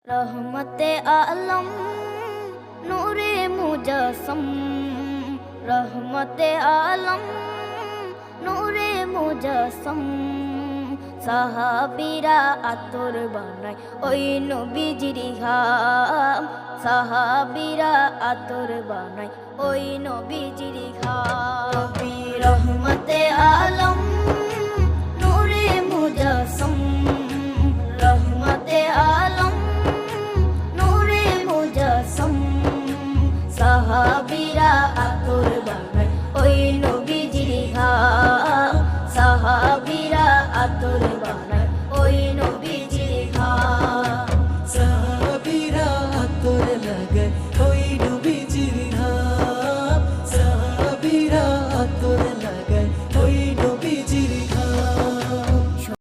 रहमते आलम नूरे मुजस्सम, रहमते आलम नूरे मुजस्सम। সাহাবীরা আতর বানায় ওই নবীজির ঘাম, সাহাবীরা আতর বানায় ওই নবীজির ঘাম। নবী রহমতে আলম নূরে মুজস্সম, রহমতে আলম নূরে মুজস্সম। সাহাবীরা আতর বানায় ওই নবীজির ঘাম, সাহাবীরা আতর বানায়